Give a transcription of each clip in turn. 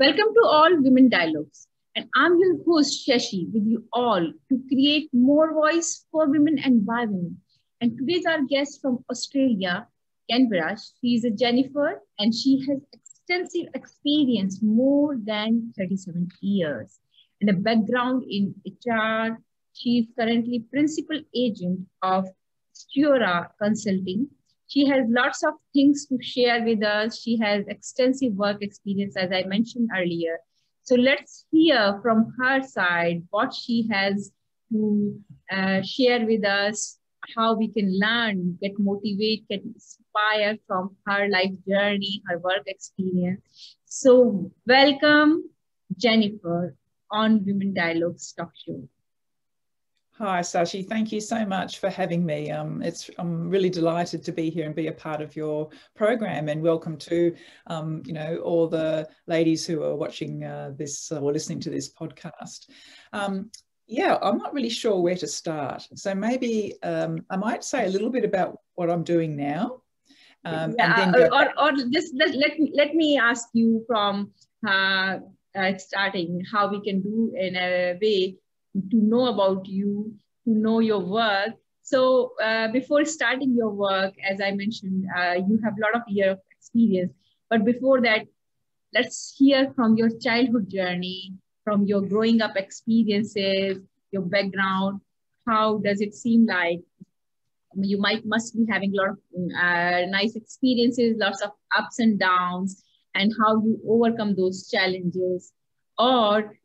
Welcome to all Women Dialogues. And I'm your host, Shashi, with you all to create more voice for women and by women. And today's our guest from Australia, Canberra. She is a Jennifer and she has extensive experience, more than 37 years, and a background in HR. She is currently principal agent of Stura Consulting. She has lots of things to share with us. She has extensive work experience, as I mentioned earlier. So let's hear from her side what she has to share with us, how we can learn, get motivated, get inspired from her life journey, her work experience. So welcome, Jennifer, on Women Dialogues Talk Show. Hi, Sashi. Thank you so much for having me. I'm really delighted to be here and be a part of your program. And welcome to, all the ladies who are watching this or listening to this podcast. Yeah, I'm not really sure where to start. So maybe I might say a little bit about what I'm doing now, and then or just let me ask you from starting how we can do in a way to know about you, to know your work. So before starting your work, as I mentioned, you have a lot of years of experience. But before that, let's hear from your childhood journey, from your growing up experiences, your background. How does it seem like? You must be having a lot of nice experiences, lots of ups and downs, and how you overcome those challenges, or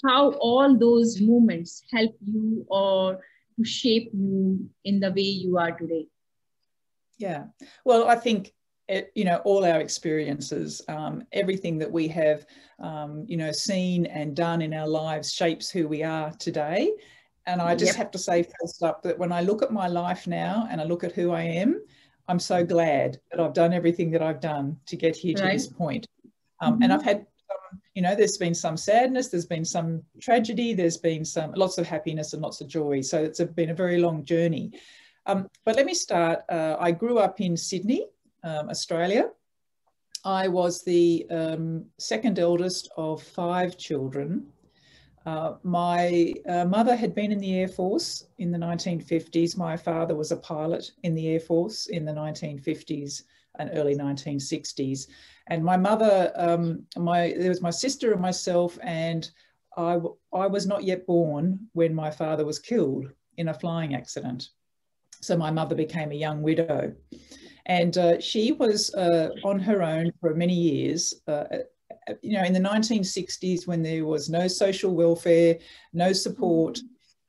how all those moments help you or to shape you in the way you are today. Yeah, well, I think, all our experiences, everything that we have, seen and done in our lives shapes who we are today. And I just have to say first up that when I look at my life now and I look at who I am, I'm so glad that I've done everything that I've done to get here to this point. And I've had there's been some sadness, there's been some tragedy, there's been lots of happiness and lots of joy. So it's been a very long journey. But let me start. I grew up in Sydney, Australia. I was the second eldest of 5 children. My mother had been in the Air Force in the 1950s. My father was a pilot in the Air Force in the 1950s and early 1960s. And my mother, there was my sister and myself, and I was not yet born when my father was killed in a flying accident. So my mother became a young widow. And she was on her own for many years, in the 1960s when there was no social welfare, no support,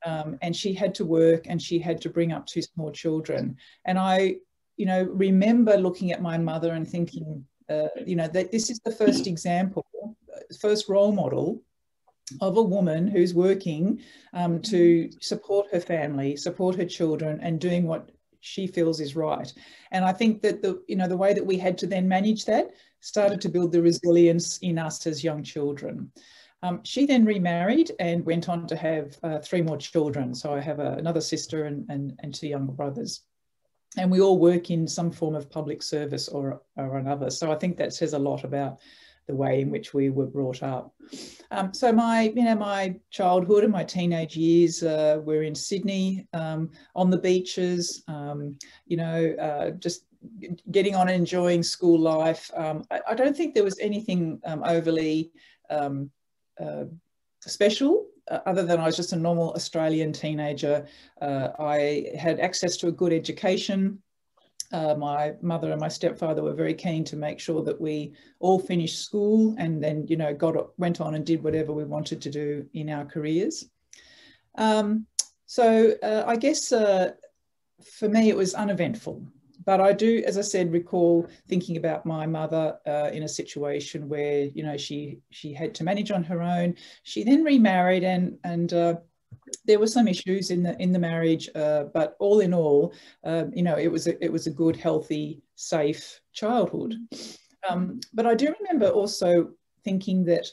and she had to work and she had to bring up 2 small children. And I, remember looking at my mother and thinking, that this is the first example, first role model of a woman who's working to support her family, support her children, and doing what she feels is right. And I think that the way that we had to then manage that started to build the resilience in us as young children. She then remarried and went on to have 3 more children. So I have another sister and 2 younger brothers. And we all work in some form of public service or another. So I think that says a lot about the way in which we were brought up. So my childhood and my teenage years were in Sydney, on the beaches, just getting on and enjoying school life. I don't think there was anything overly special, other than I was just a normal Australian teenager. I had access to a good education. My mother and my stepfather were very keen to make sure that we all finished school and then, went on and did whatever we wanted to do in our careers. So I guess for me it was uneventful. But I do, as I said, recall thinking about my mother in a situation where, she had to manage on her own. She then remarried and there were some issues in the marriage, but all in all, it was a good, healthy, safe childhood. But I do remember also thinking that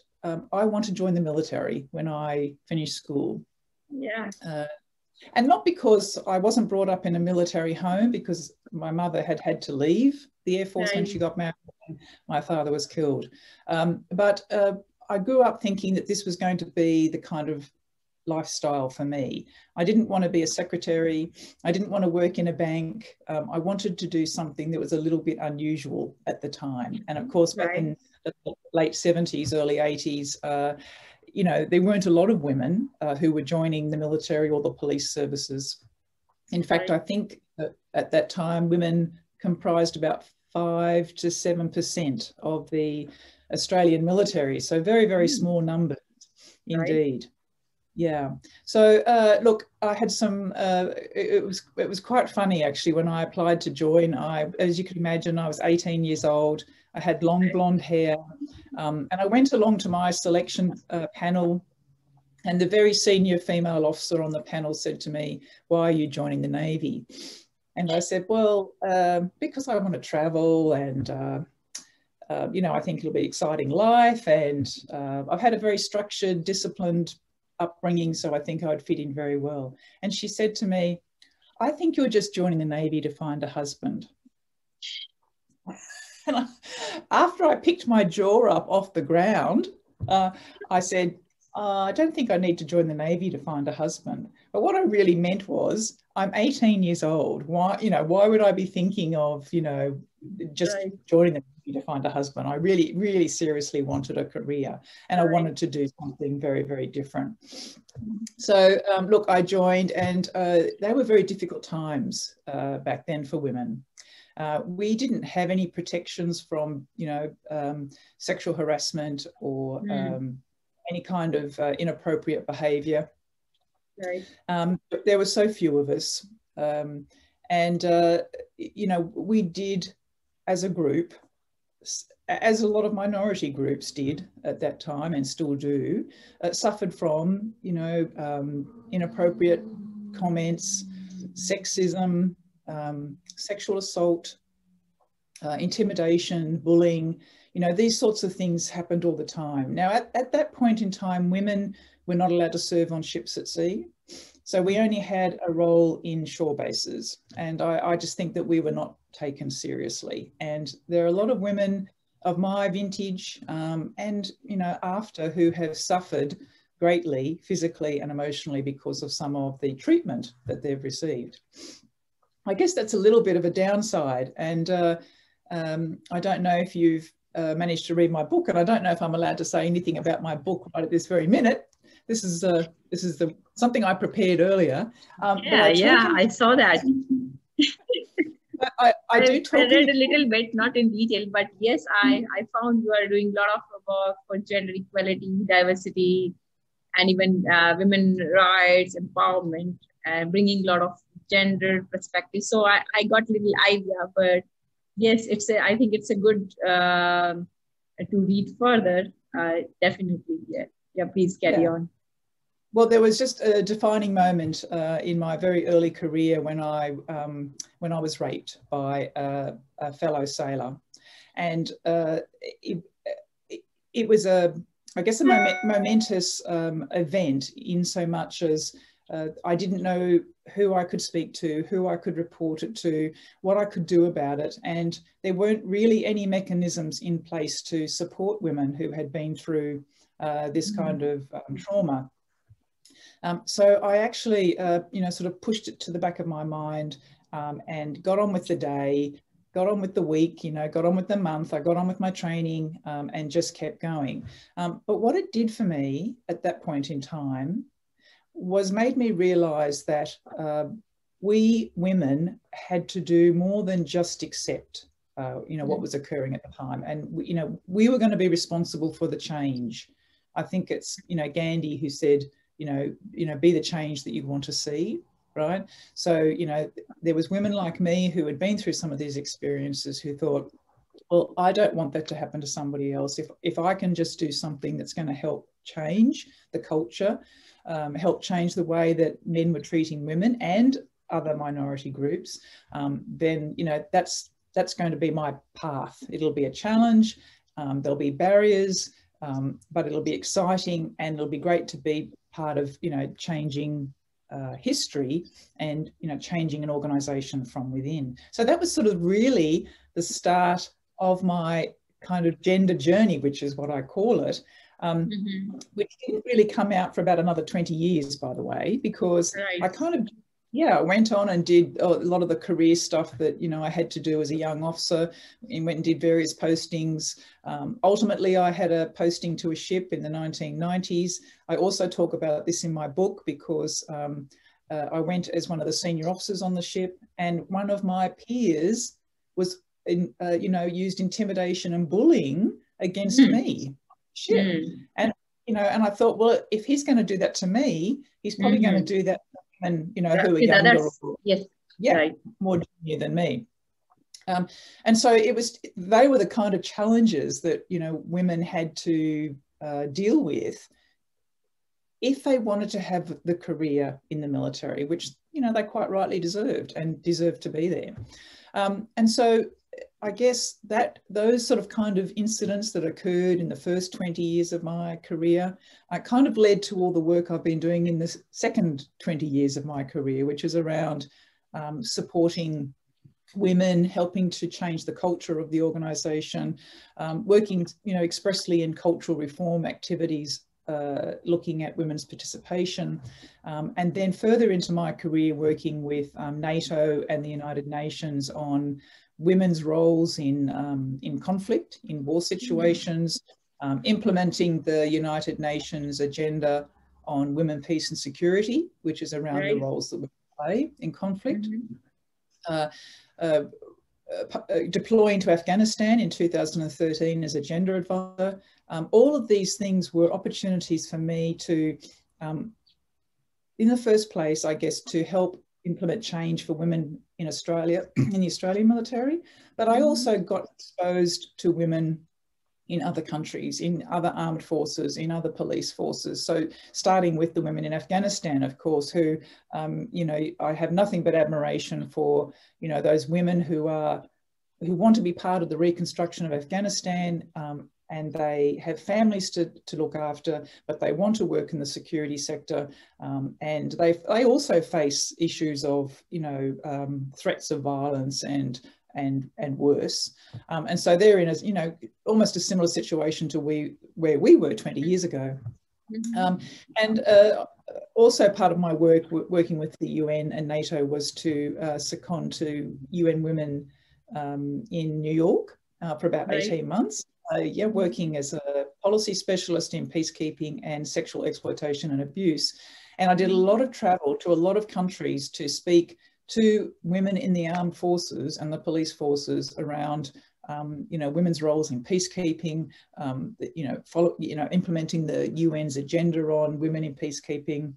I want to join the military when I finished school. Yeah. And not because I wasn't brought up in a military home, because my mother had to leave the Air Force when she got married and my father was killed. But I grew up thinking that this was going to be the kind of lifestyle for me. I didn't want to be a secretary. I didn't want to work in a bank. I wanted to do something that was a little bit unusual at the time. And of course, back in the late 70s, early 80s, you know, there weren't a lot of women who were joining the military or the police services. In fact, I think that at that time, women comprised about 5 to 7% of the Australian military. So very, very small numbers indeed. Yeah. So look, I had some, it was quite funny actually when I applied to join. As you can imagine, I was 18 years old. I had long blonde hair, and I went along to my selection panel, and the very senior female officer on the panel said to me, "Why are you joining the Navy?" And I said, "Well, because I want to travel, and you know, I think it'll be an exciting life, and I've had a very structured, disciplined upbringing, so I think I'd fit in very well." And she said to me, "I think you're just joining the Navy to find a husband." And after I picked my jaw up off the ground, I said, "I don't think I need to join the Navy to find a husband." But what I really meant was, I'm 18 years old. Why, you know, why would I be thinking of, you know, just joining the Navy to find a husband? I really, really seriously wanted a career, and I wanted to do something very, very different. So look, I joined, and they were very difficult times back then for women. We didn't have any protections from, you know, sexual harassment or any kind of inappropriate behaviour. But there were so few of us, and you know, we did, as a group, as a lot of minority groups did at that time and still do, suffered from, you know, inappropriate comments, sexism, sexual assault, intimidation, bullying. You know, these sorts of things happened all the time. Now, at that point in time, women were not allowed to serve on ships at sea. So we only had a role in shore bases. And I just think that we were not taken seriously. And there are a lot of women of my vintage and, you know, after, who have suffered greatly physically and emotionally because of some of the treatment that they've received. I guess that's a little bit of a downside. And I don't know if you've managed to read my book, and I don't know if I'm allowed to say anything about my book right at this very minute. This is something I prepared earlier. I saw that. I do talk. I read a little bit, not in detail, but yes, I found you are doing a lot of work for gender equality, diversity, and even women rights, empowerment, and bringing a lot of gender perspective. So I got a little idea, but yes, I think it's a good to read further. Definitely, yeah. Please carry on. Well, there was just a defining moment in my very early career when I was raped by a fellow sailor, and it was I guess a momentous event, in so much as I didn't know who I could speak to, who I could report it to, what I could do about it. And there weren't really any mechanisms in place to support women who had been through this kind of trauma. So I actually, you know, sort of pushed it to the back of my mind and got on with the day, got on with the week, you know, got on with the month, I got on with my training and just kept going. But what it did for me at that point in time was made me realise that we women had to do more than just accept, you know, what was occurring at the time. And, you know, we were going to be responsible for the change. I think it's, you know, Gandhi who said, you know, be the change that you want to see, right? So, you know, there was women like me who had been through some of these experiences who thought, well, I don't want that to happen to somebody else. If I can just do something that's going to help change the culture, help change the way that men were treating women and other minority groups, then, you know, that's going to be my path. It'll be a challenge, there'll be barriers, but it'll be exciting, and it'll be great to be part of, you know, changing history and, you know, changing an organisation from within. So that was sort of really the start of my kind of gender journey, which is what I call it. which didn't really come out for about another 20 years, by the way, because I kind of, went on and did a lot of the career stuff that, I had to do as a young officer, and went and did various postings. Ultimately, I had a posting to a ship in the 1990s. I also talk about this in my book because I went as one of the senior officers on the ship, and one of my peers was, used intimidation and bullying against me. Ship. And, and I thought, well, if he's going to do that to me, he's probably going to do that and who are younger or more junior than me. And so they were the kind of challenges that women had to deal with if they wanted to have the career in the military, which they quite rightly deserved to be there. And so I guess that those sort of kind of incidents that occurred in the first 20 years of my career kind of led to all the work I've been doing in the second 20 years of my career, which is around supporting women, helping to change the culture of the organisation, working, expressly in cultural reform activities, looking at women's participation, and then further into my career working with NATO and the United Nations on women's roles in conflict, in war situations, implementing the United Nations agenda on women, peace and security, which is around the roles that we play in conflict. Deploying to Afghanistan in 2013 as a gender advisor. All of these things were opportunities for me to, in the first place, I guess, to help implement change for women in Australia, in the Australian military, but I also got exposed to women in other countries, in other armed forces, in other police forces. So starting with the women in Afghanistan, of course, who, I have nothing but admiration for, those women who want to be part of the reconstruction of Afghanistan, and they have families to look after, but they want to work in the security sector, and they also face issues of, threats of violence and worse, and so they're in a, almost a similar situation to where we were 20 years ago. And also part of my work working with the UN and NATO was to second to UN Women in New York for about 18 months. Working as a policy specialist in peacekeeping and sexual exploitation and abuse. And I did a lot of travel to a lot of countries to speak to women in the armed forces and the police forces around, women's roles in peacekeeping, implementing the UN's agenda on women in peacekeeping,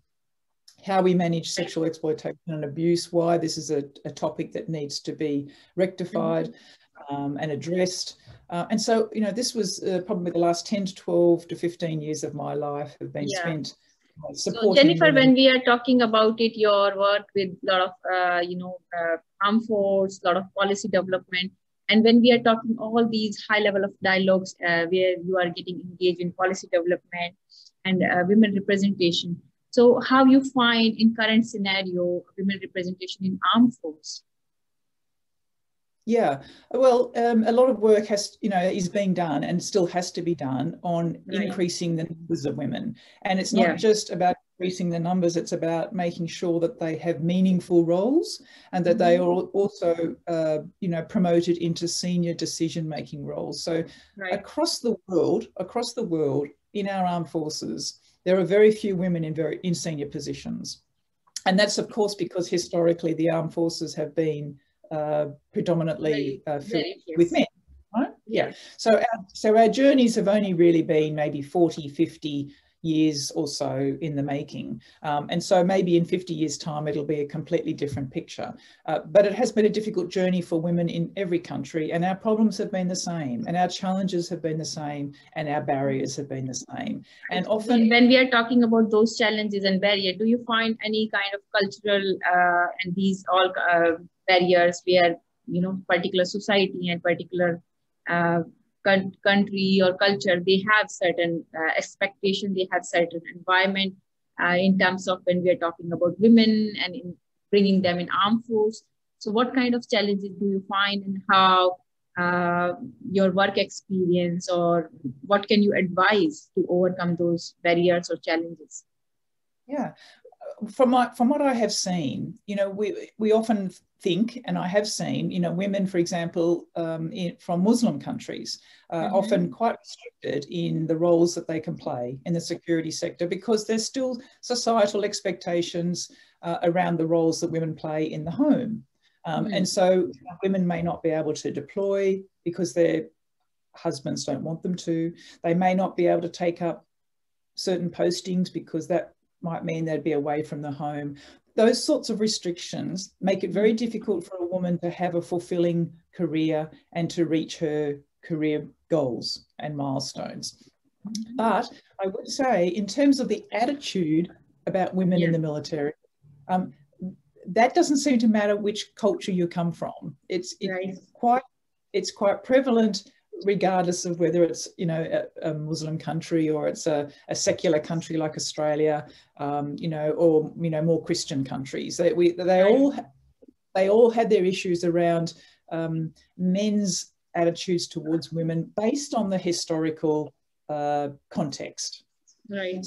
how we manage sexual exploitation and abuse, why this is a topic that needs to be rectified and addressed. And so, this was probably the last 10 to 12 to 15 years of my life have been spent supporting. So Jennifer, women. when we are talking about it, your work with a lot of, armed force, a lot of policy development, and when we are talking all these high level of dialogues where you are getting engaged in policy development and women representation. So how you find in current scenario, women representation in armed force? Yeah, well, a lot of work is being done and still has to be done on increasing the numbers of women. And it's not just about increasing the numbers, it's about making sure that they have meaningful roles and that they are also, promoted into senior decision-making roles. So across the world, in our armed forces, there are very few women in senior positions. And that's, of course, because historically the armed forces have been predominantly filled with men, right? So our journeys have only really been maybe 40, 50 years or so in the making. And so maybe in 50 years' time, it'll be a completely different picture. But it has been a difficult journey for women in every country, and our problems have been the same, and our challenges have been the same, and our barriers have been the same. And often when we are talking about those challenges and barriers, do you find any kind of cultural and these all barriers where, particular society and particular country or culture, they have certain expectation, they have certain environment in terms of when we are talking about women and in bringing them in armed force. So what kind of challenges do you find, and how your work experience, or what can you advise to overcome those barriers or challenges? Yeah, from what I have seen, we often think, and I have seen, women, for example, from Muslim countries, often quite restricted in the roles that they can play in the security sector, because there's still societal expectations around the roles that women play in the home. And so women may not be able to deploy because their husbands don't want them to. They may not be able to take up certain postings because that might mean they'd be away from the home. Those sorts of restrictions make it very difficult for a woman to have a fulfilling career and to reach her career goals and milestones. But I would say, in terms of the attitude about women in the military, that doesn't seem to matter which culture you come from. It's quite prevalent, regardless of whether it's a Muslim country or it's a secular country like Australia, or more Christian countries. They all had their issues around men's attitudes towards women based on the historical context. Right.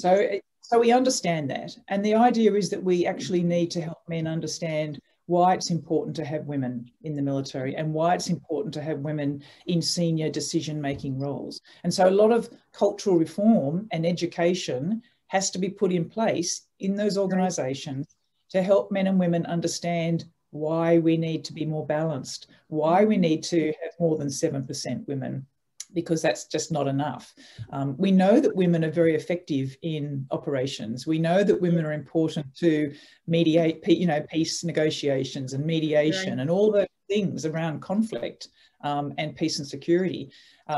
So we understand that, and the idea is that we actually need to help men understand why it's important to have women in the military and why it's important to have women in senior decision-making roles. And so a lot of cultural reform and education has to be put in place in those organisations to help men and women understand why we need to be more balanced, why we need to have more than 7% women, because that's just not enough. We know that women are very effective in operations. We know that women are important to mediate, peace negotiations and mediation and all those things around conflict and peace and security.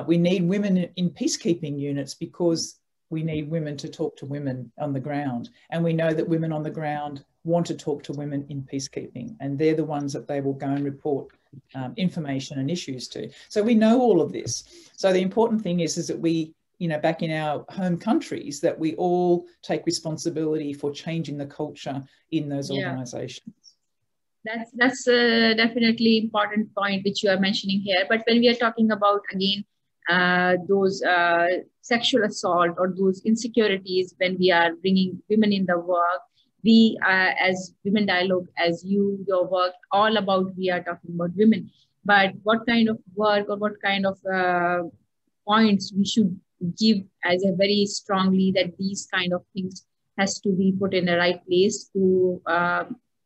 We need women in peacekeeping units because we need women to talk to women on the ground. And we know that women on the ground want to talk to women in peacekeeping, and they're the ones that they will go and report information and issues to. So we know all of this. So the important thing is that we, back in our home countries, that we all take responsibility for changing the culture in those organisations. That's a definitely important point which you are mentioning here. But when we are talking about, again, those sexual assault or those insecurities, when we are bringing women in the work, we as Women Dialogue, as your work, all about, we are talking about women. But what kind of work or what kind of points we should give as a very strongly that these kind of things has to be put in the right place to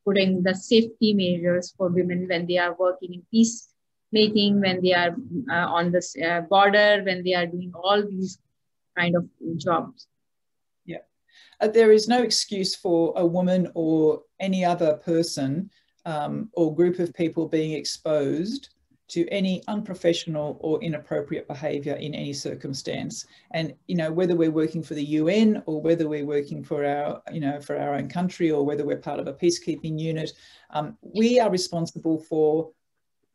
putting the safety measures for women when they are working in peacemaking, when they are on the border, when they are doing all these kind of jobs. There is no excuse for a woman or any other person or group of people being exposed to any unprofessional or inappropriate behaviour in any circumstance. And, whether we're working for the UN or whether we're working for our, for our own country, or whether we're part of a peacekeeping unit, we are responsible for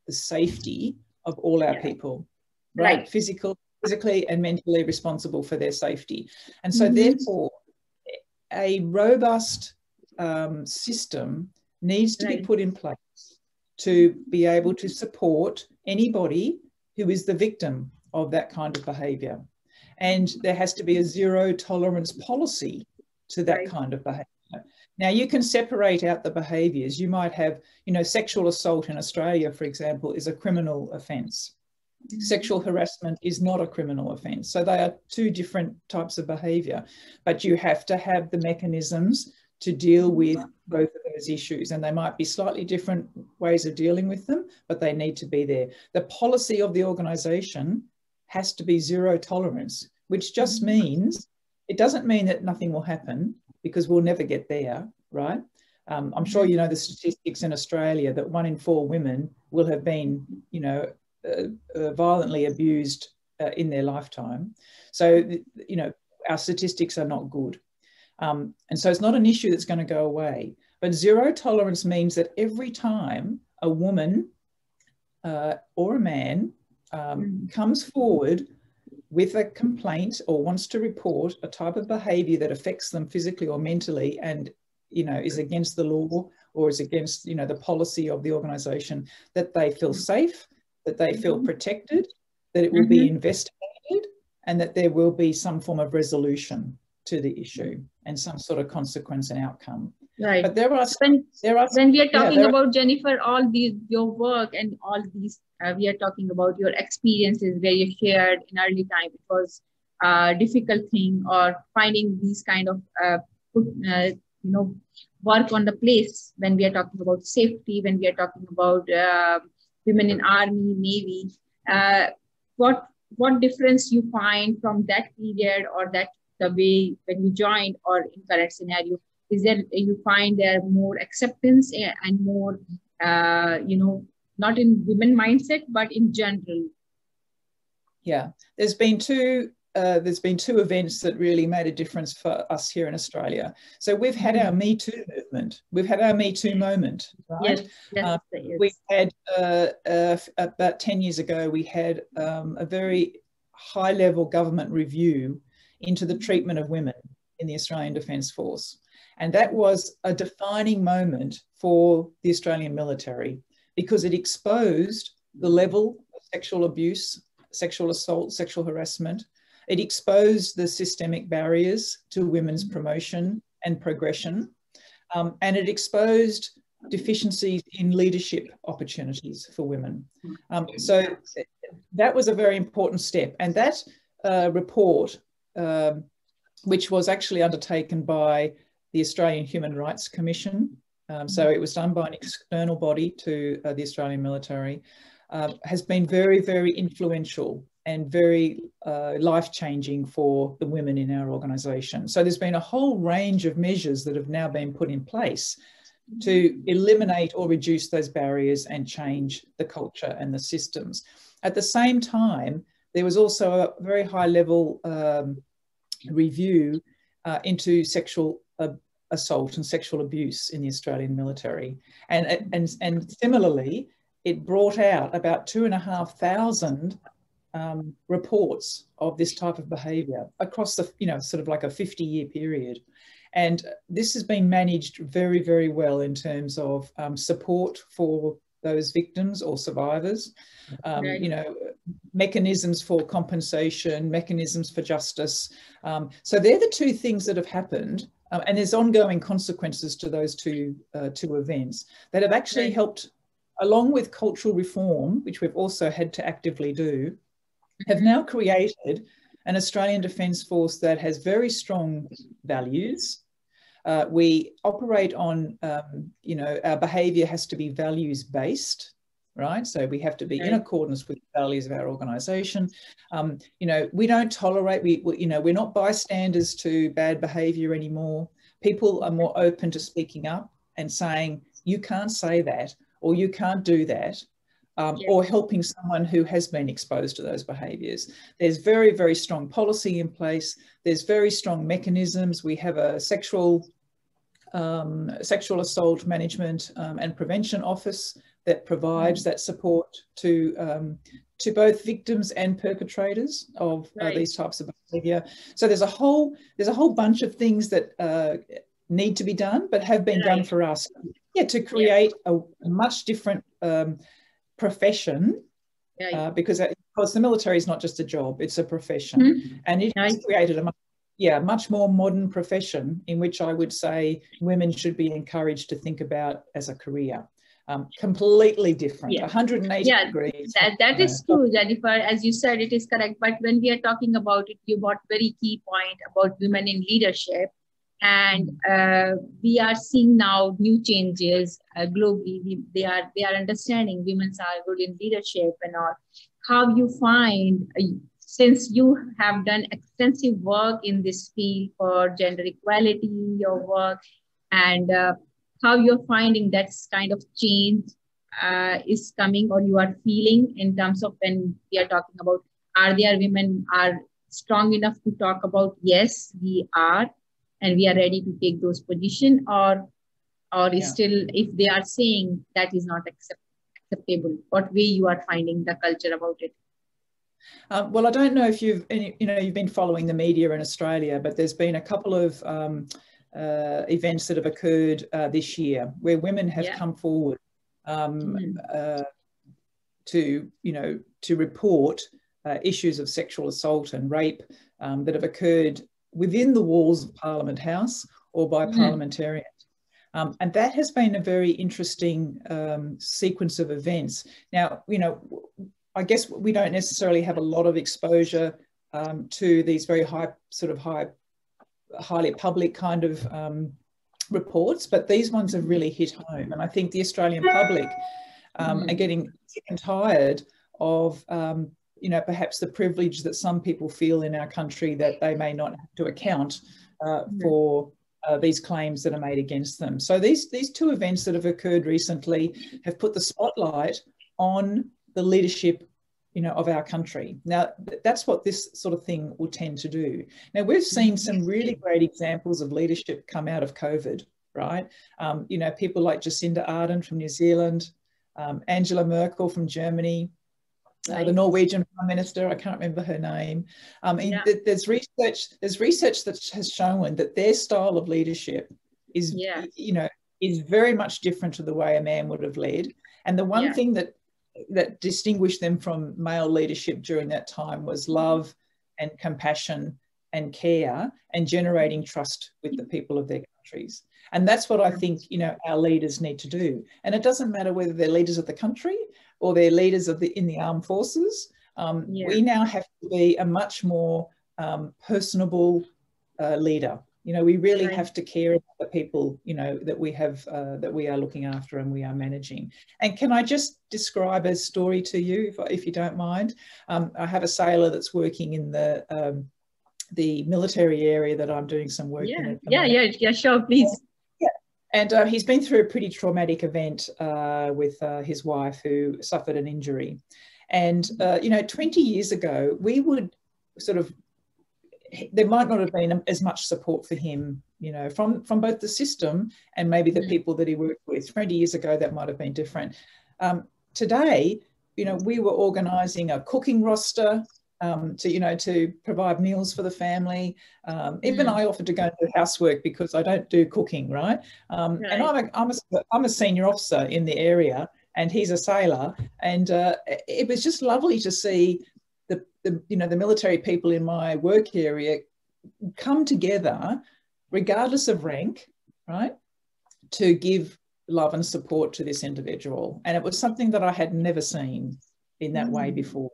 the safety of all our people, right? Physically and mentally responsible for their safety. And so therefore, a robust system needs to be put in place to be able to support anybody who is the victim of that kind of behaviour. And there has to be a zero tolerance policy to that kind of behaviour. Now, you can separate out the behaviours. You might have, sexual assault in Australia, for example, is a criminal offence. Sexual harassment is not a criminal offence. So they are two different types of behaviour, but you have to have the mechanisms to deal with both of those issues, and they might be slightly different ways of dealing with them, but they need to be there. The policy of the organisation has to be zero tolerance, which just means, it doesn't mean that nothing will happen, because we'll never get there, right? I'm sure you know the statistics in Australia that 1 in 4 women will have been, violently abused in their lifetime. So, our statistics are not good. And so it's not an issue that's going to go away. But zero tolerance means that every time a woman or a man comes forward with a complaint or wants to report a type of behaviour that affects them physically or mentally and, is against the law or is against, the policy of the organisation, that they feel safe, that they feel protected, that it will be investigated, and that there will be some form of resolution to the issue and some sort of consequence and outcome. Right. But there are when we are talking about, Jennifer, all these, your work and all these, we are talking about your experiences where you shared in early time. It was a difficult thing, or finding these kind of, work on the place, when we are talking about safety, when we are talking about women in army, navy. What difference you find from that period, or that the way when you joined, or in current scenario? Is there, you find there more acceptance and more, not in women mindset, but in general? Yeah, there's been two events that really made a difference for us here in Australia. So we've had our Me Too movement. We've had our Me Too moment, right? Yes. We had, about 10 years ago, we had a very high-level government review into the treatment of women in the Australian Defence Force. And that was a defining moment for the Australian military, because it exposed the level of sexual abuse, sexual assault, sexual harassment. It exposed the systemic barriers to women's promotion and progression. And it exposed deficiencies in leadership opportunities for women. So that was a very important step. And that report, which was actually undertaken by the Australian Human Rights Commission, so it was done by an external body to the Australian military, has been very, very influential and very life-changing for the women in our organisation. So there's been a whole range of measures that have now been put in place to eliminate or reduce those barriers and change the culture and the systems. At the same time, there was also a very high-level review into sexual assault and sexual abuse in the Australian military. And similarly, it brought out about 2,500 reports of this type of behaviour across the, sort of like a 50-year period. And this has been managed very, very well in terms of support for those victims or survivors, mechanisms for compensation, mechanisms for justice. So they're the two things that have happened. And there's ongoing consequences to those two events that have actually helped, along with cultural reform, which we've also had to actively do, have now created an Australian Defence Force that has very strong values. We operate on, our behaviour has to be values-based, right? So we have to be in accordance with the values of our organisation. We don't tolerate, we're not bystanders to bad behaviour anymore. People are more open to speaking up and saying, you can't say that, or you can't do that, or helping someone who has been exposed to those behaviours. There's very, very strong policy in place. There's very strong mechanisms. We have a sexual assault management and prevention office that provides that support to both victims and perpetrators of these types of behaviour. So there's a whole bunch of things that need to be done, but have been done for us, to create a much different profession, because the military is not just a job, it's a profession. And it has created a much more modern profession in which I would say women should be encouraged to think about as a career. Completely different, 180 degrees. That is true, Jennifer. As you said, it is correct. But when we are talking about it, you brought very key point about women in leadership. And we are seeing now new changes globally. They are understanding women are good in leadership and all. How you find, since you have done extensive work in this field for gender equality, your work, and how you're finding that kind of change is coming, or you are feeling in terms of when we are talking about, are there women are strong enough to talk about, yes, we are, and we are ready to take those positions, or is still, if they are saying that is not acceptable, what way you are finding the culture about it? Well, I don't know if you've been following the media in Australia, but there's been a couple of events that have occurred this year where women have come forward to, to report issues of sexual assault and rape that have occurred within the walls of Parliament House or by parliamentarians. And that has been a very interesting sequence of events. Now, I guess we don't necessarily have a lot of exposure to these very highly public kind of reports, but these ones have really hit home. And I think the Australian public are getting sick and tired of, perhaps the privilege that some people feel in our country that they may not have to account for these claims that are made against them. So these two events that have occurred recently have put the spotlight on the leadership of our country. Now, that's what this sort of thing will tend to do. Now, we've seen some really great examples of leadership come out of COVID, right? People like Jacinda Ardern from New Zealand, Angela Merkel from Germany, the Norwegian Prime Minister, I can't remember her name. There's research that has shown that their style of leadership is, is very much different to the way a man would have led. And the one thing that distinguished them from male leadership during that time was love and compassion and care and generating trust with the people of their countries. And that's what I think, our leaders need to do. And it doesn't matter whether they're leaders of the country or they're leaders of in the armed forces. We now have to be a much more personable leader. We really have to care about the people, that we have, that we are looking after and we are managing. And can I just describe a story to you, if you don't mind? I have a sailor that's working in the military area that I'm doing some work in. Yeah, sure, please. And he's been through a pretty traumatic event with his wife who suffered an injury. And, 20 years ago, we would there might not have been as much support for him, from both the system and maybe the people that he worked with. 20 years ago, that might have been different. Today, we were organising a cooking roster to provide meals for the family. Even I offered to go and do housework because I don't do cooking, right? And I'm a senior officer in the area, and he's a sailor, and it was just lovely to see the military people in my work area come together, regardless of rank, right, to give love and support to this individual. And it was something that I had never seen in that way before.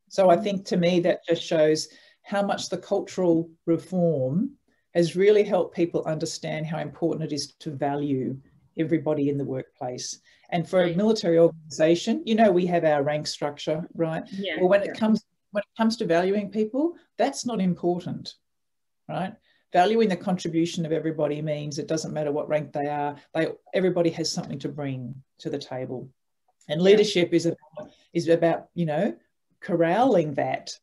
So I think, to me, that just shows how much the cultural reform has really helped people understand how important it is to value everybody in the workplace. And for a military organisation, we have our rank structure, right? Well, when it comes to valuing people, that's not important, right? Valuing the contribution of everybody means it doesn't matter what rank they are, everybody has something to bring to the table. And leadership is about, corralling that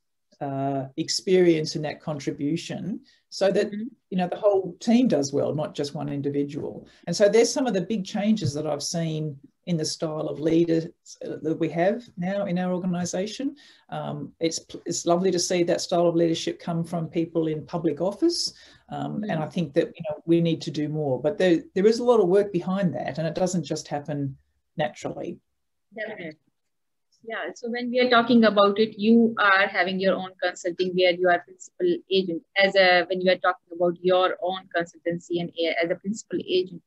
experience and that contribution so that, the whole team does well, not just one individual. And so there's some of the big changes that I've seen in the style of leaders that we have now in our organisation. It's lovely to see that style of leadership come from people in public office. And I think that, we need to do more. But there is a lot of work behind that, and it doesn't just happen naturally. Definitely. Yeah, so when we are talking about it, you are having your own consulting where you are principal agent. When you are talking about your own consultancy and as a principal agent,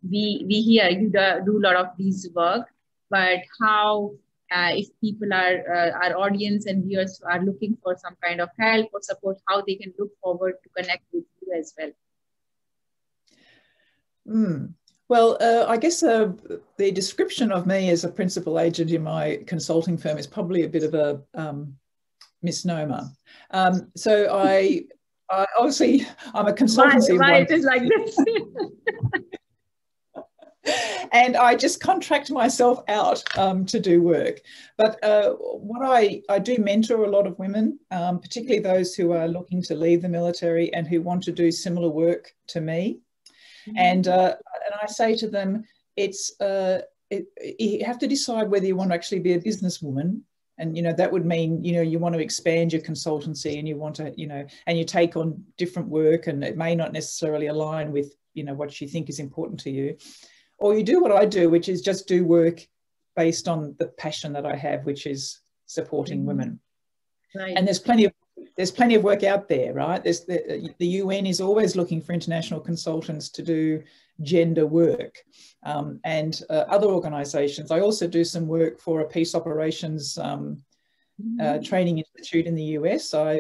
we hear you do a lot of these work, but how, if people our audience and viewers are looking for some kind of help or support, how they can look forward to connect with you as well? Well, I guess the description of me as a principal agent in my consulting firm is probably a bit of a misnomer. So I obviously, I'm a consultancy. Why it is like this? And I just contract myself out to do work. But what I do mentor a lot of women, particularly those who are looking to leave the military and who want to do similar work to me. And I say to them, you have to decide whether you want to actually be a businesswoman. And, that would mean, you want to expand your consultancy and you want to, and you take on different work, and it may not necessarily align with, what you think is important to you. Or you do what I do, which is just do work based on the passion that I have, which is supporting women. Right. And there's plenty of work out there, right? There's the UN is always looking for international consultants to do gender work, and other organisations. I also do some work for a peace operations training institute in the US. I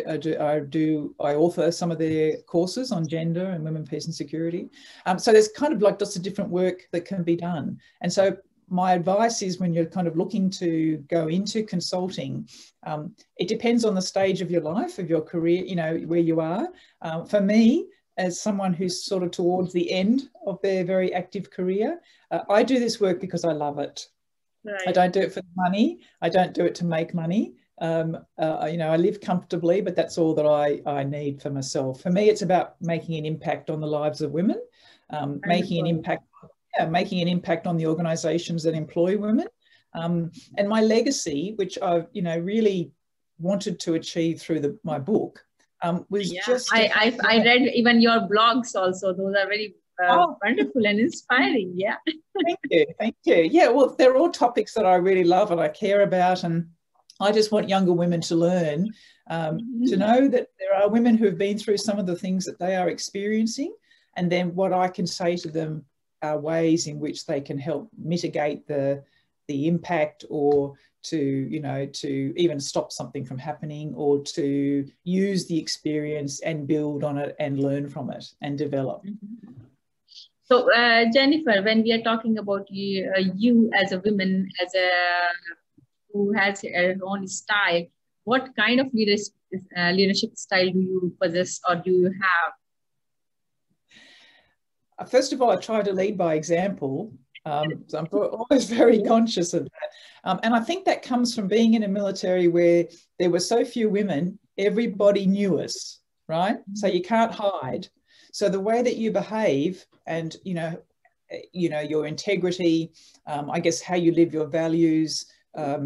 author some of their courses on gender and women, peace and security. So there's kind of like lots of different work that can be done. And so my advice is, when you're kind of looking to go into consulting, it depends on the stage of your life, of your career, you know, where you are. For me, as someone who's sort of towards the end of their very active career, I do this work because I love it. Right. I don't do it for the money. I don't do it to make money. You know, I live comfortably, but that's all that I need for myself. For me, it's about making an impact on the lives of women, making an impact on the organisations that employ women, and my legacy, which I've, you know, really wanted to achieve through my book, was just. I read even your blogs also; those are very wonderful and inspiring. Yeah. Thank you. Yeah, well, they're all topics that I really love and I care about, and I just want younger women to learn, to know that there are women who have been through some of the things that they are experiencing, and then what I can say to them are ways in which they can help mitigate the impact, or to, you know, to even stop something from happening, or to use the experience and build on it and learn from it and develop. So, Jennifer, when we are talking about you as a woman, who has her own style, what kind of leadership style do you possess or do you have? First of all, I try to lead by example. So I'm always very conscious of that. And I think that comes from being in a military where there were so few women, everybody knew us, right? So you can't hide. So the way that you behave, and, you know, your integrity, I guess how you live your values,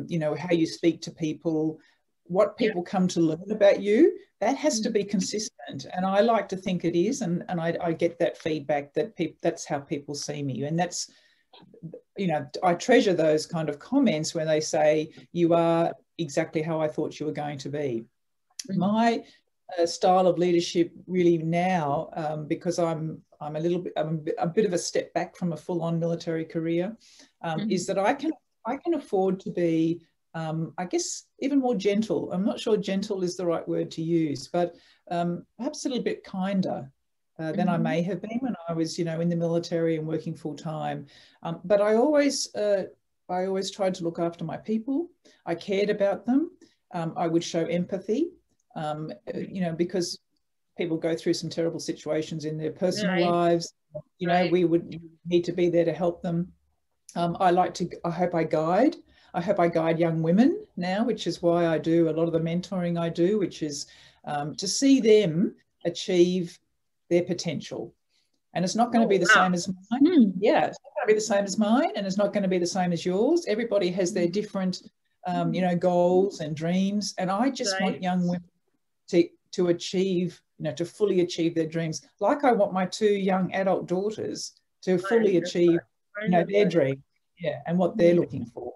you know, how you speak to people, what people come to learn about you, that has to be consistent. And I like to think it is. And I get that feedback that that's how people see me. And that's, you know, I treasure those kind of comments when they say, you are exactly how I thought you were going to be. My style of leadership really now, because I'm a bit of a step back from a full-on military career, is that I can afford to be, I guess, even more gentle. I'm not sure gentle is the right word to use, but perhaps a little bit kinder than I may have been when I was, you know, in the military and working full time. But I always tried to look after my people. I cared about them. I would show empathy, you know, because people go through some terrible situations in their personal lives. You know, we would need to be there to help them. I hope I guide young women now, which is why I do a lot of the mentoring I do, which is to see them achieve their potential. And it's not going to be the same as mine. Yeah, it's not going to be the same as mine, and it's not going to be the same as yours. Everybody has their different, you know, goals and dreams. And I just want young women to achieve, you know, to fully achieve their dreams. Like I want my 2 young adult daughters to fully achieve, you know, their dream, and what they're looking for.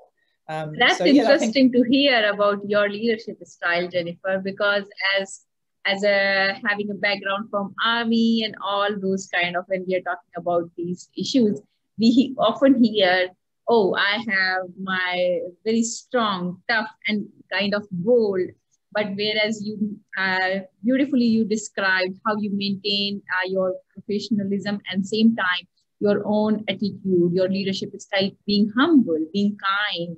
That's interesting to hear about your leadership style, Jennifer, because as having a background from army and all those kind of, when we are talking about these issues, we often hear, oh, I have my very strong, tough and kind of bold. But whereas you beautifully you described how you maintain your professionalism and same time your own attitude, your leadership style, being humble, being kind.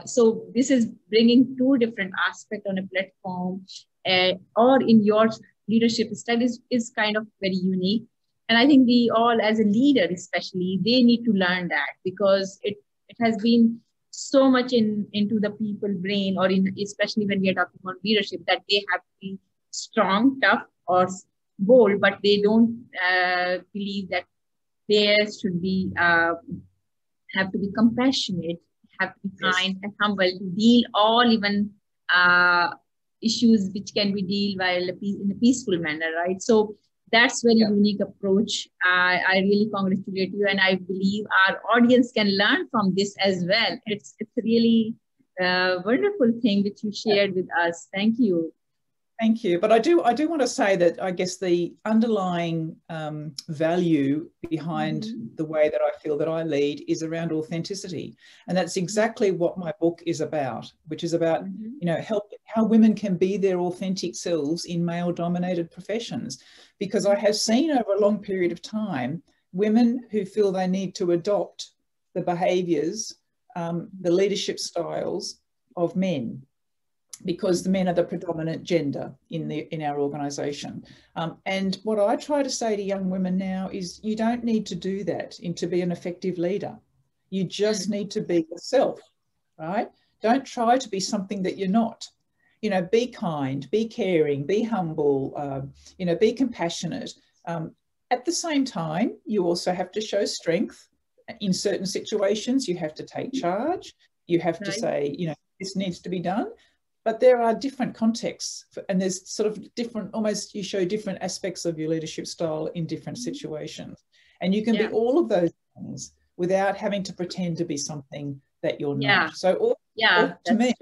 So this is bringing 2 different aspects on a platform, or in your leadership style is kind of very unique. And I think we all, as a leader especially, they need to learn that, because it has been so much into the people brain, or especially when we are talking about leadership, that they have to be strong, tough, or bold, but they don't believe that they should be have to be compassionate, have to be kind and humble to deal all even issues which can be dealt while in a peaceful manner, right? So That's very unique approach. I really congratulate you, and I believe our audience can learn from this as well. It's really a wonderful thing that you shared with us. Thank you. Thank you. But I do want to say that I guess the underlying value behind the way that I feel that I lead is around authenticity. And that's exactly what my book is about, which is about, you know, how women can be their authentic selves in male-dominated professions. Because I have seen over a long period of time, women who feel they need to adopt the behaviours, the leadership styles of men, because the men are the predominant gender in our organisation. And what I try to say to young women now is you don't need to do that to be an effective leader. You just need to be yourself, right? Don't try to be something that you're not. You know, be kind, be caring, be humble, you know, be compassionate. At the same time, you also have to show strength. In certain situations, you have to take charge. You have to say, you know, this needs to be done. But there are different contexts, and there's sort of different, almost you show different aspects of your leadership style in different situations. And you can be all of those things without having to pretend to be something that you're not. So to me,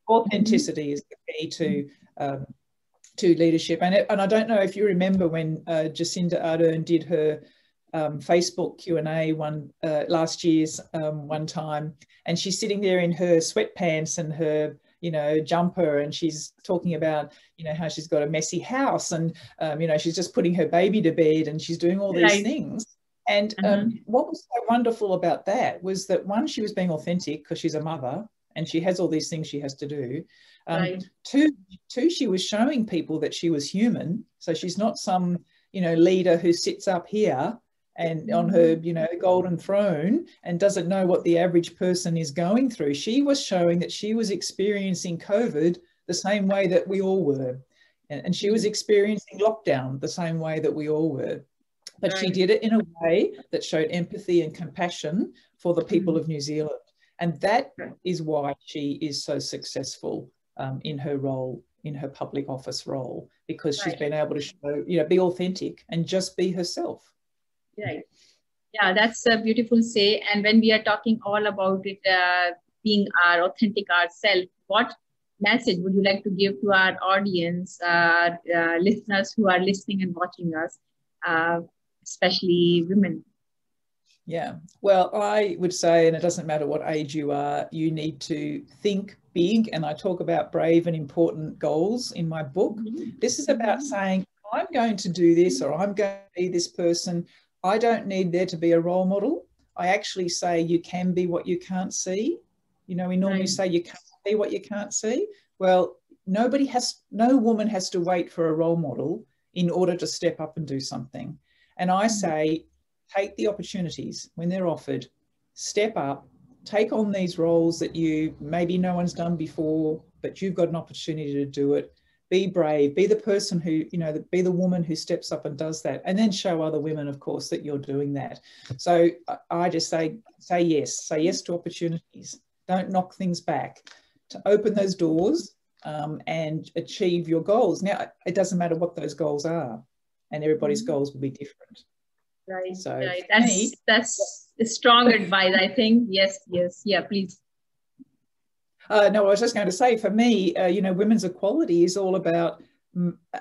authenticity is the key to leadership. And I don't know if you remember when Jacinda Ardern did her Facebook Q&A last year's one time, and she's sitting there in her sweatpants and her, you know, jumper, and she's talking about, you know, how she's got a messy house, and you know, she's just putting her baby to bed, and she's doing all these things. And what was so wonderful about that was that, one, she was being authentic because she's a mother and she has all these things she has to do. Two, she was showing people that she was human. So she's not some, you know, leader who sits up here and on her, you know, golden throne and doesn't know what the average person is going through. She was showing that she was experiencing COVID the same way that we all were. And she was experiencing lockdown the same way that we all were. But she did it in a way that showed empathy and compassion for the people of New Zealand. And that is why she is so successful in her role, in her public office role, because she's been able to show, you know, be authentic and just be herself. Right. Yeah, that's a beautiful say. And when we are talking all about it, being our authentic ourselves, what message would you like to give to our audience, listeners who are listening and watching us, especially women? Yeah, well, I would say, and it doesn't matter what age you are, you need to think big. And I talk about brave and important goals in my book. This is about saying, I'm going to do this, or I'm going to be this person. I don't need there to be a role model. I actually say you can be what you can't see. You know, we normally say you can't be what you can't see. Well, no woman has to wait for a role model in order to step up and do something. And I say, take the opportunities when they're offered, step up, take on these roles that maybe no one's done before, but you've got an opportunity to do it. Be brave, be the person who, you know, be the woman who steps up and does that, and then show other women, of course, that you're doing that. So I just say yes to opportunities. Don't knock things back, to open those doors and achieve your goals. Now, it doesn't matter what those goals are, and everybody's goals will be different. Right. So that's strong advice, I think. Yes. Yeah, please. No, I was just going to say, for me, you know, women's equality is all about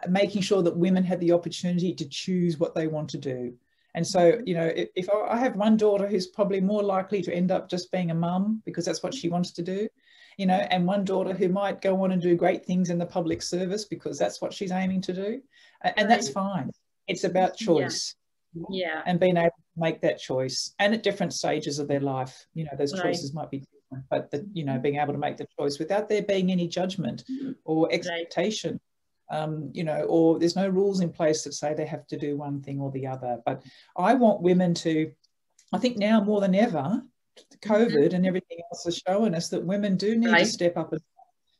making sure that women have the opportunity to choose what they want to do. And so, you know, if I have one daughter who's probably more likely to end up just being a mum because that's what she wants to do, you know, and one daughter who might go on and do great things in the public service because that's what she's aiming to do. And that's fine. It's about choice. Yeah. And being able to make that choice, and at different stages of their life, you know, those choices might be different, but you know, being able to make the choice without there being any judgment or expectation, you know, or there's no rules in place that say they have to do one thing or the other. But I want women to, I think now more than ever, COVID and everything else has shown us that women do need to step up and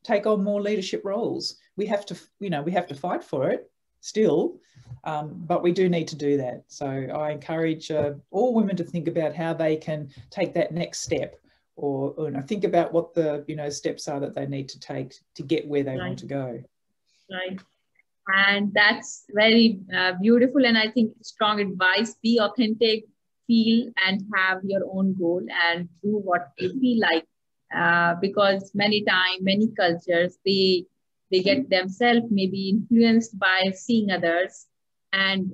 take on more leadership roles. We have to, you know, we have to fight for it still, but we do need to do that. So I encourage all women to think about how they can take that next step, or you know, think about what the, you know, steps are that they need to take to get where they want to go. Right. And that's very beautiful. And I think strong advice: be authentic, feel, and have your own goal and do what you feel like. Because many times, many cultures, they get themselves maybe influenced by seeing others and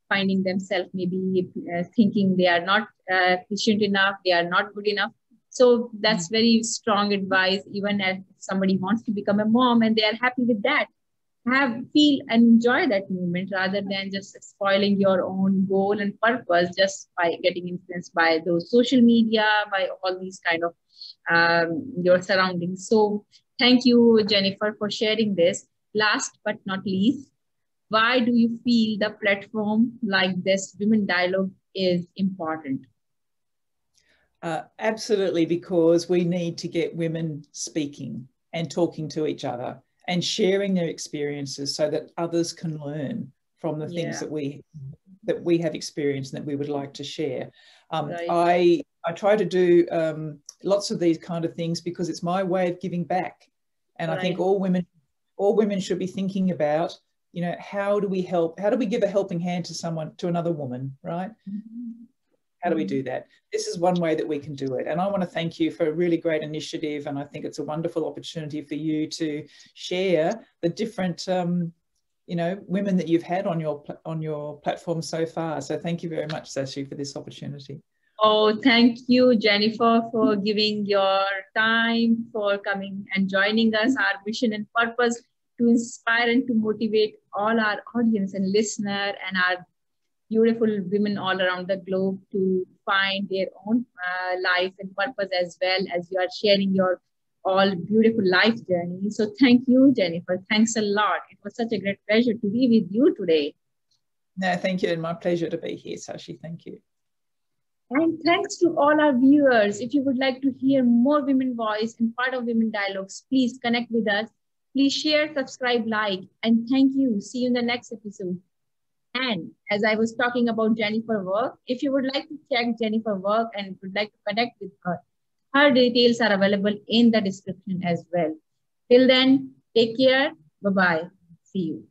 finding themselves maybe thinking they are not efficient enough, they are not good enough. So that's very strong advice. Even if somebody wants to become a mom and they are happy with that, have feel and enjoy that moment rather than just spoiling your own goal and purpose just by getting influenced by those social media, by all these kind of your surroundings. So thank you, Jennifer, for sharing this. Last but not least, why do you feel the platform like this women dialogue is important? Absolutely, because we need to get women speaking and talking to each other and sharing their experiences so that others can learn from the things that we have experienced and that we would like to share. Right. I try to do lots of these kind of things because it's my way of giving back, and right. I think all women should be thinking about, you know, how do we help? How do we give a helping hand to someone, to another woman, right? Mm-hmm. How do we do that? This is one way that we can do it. And I want to thank you for a really great initiative. And I think it's a wonderful opportunity for you to share the different, you know, women that you've had on your platform so far. So thank you very much, Shashi, for this opportunity. Oh, thank you, Jennifer, for giving your time, for coming and joining us. Our mission and purpose to inspire and to motivate all our audience and listener and our beautiful women all around the globe to find their own life and purpose, as well as you are sharing your all beautiful life journey. So thank you, Jennifer. Thanks a lot. It was such a great pleasure to be with you today. No, thank you. And my pleasure to be here, Shashi. Thank you. And thanks to all our viewers. If you would like to hear more women voice and part of Women Dialogues, please connect with us. Please share, subscribe, like, and thank you. See you in the next episode. And as I was talking about Jennifer's work, if you would like to check Jennifer's work and would like to connect with her, her details are available in the description as well. Till then, take care. Bye-bye. See you.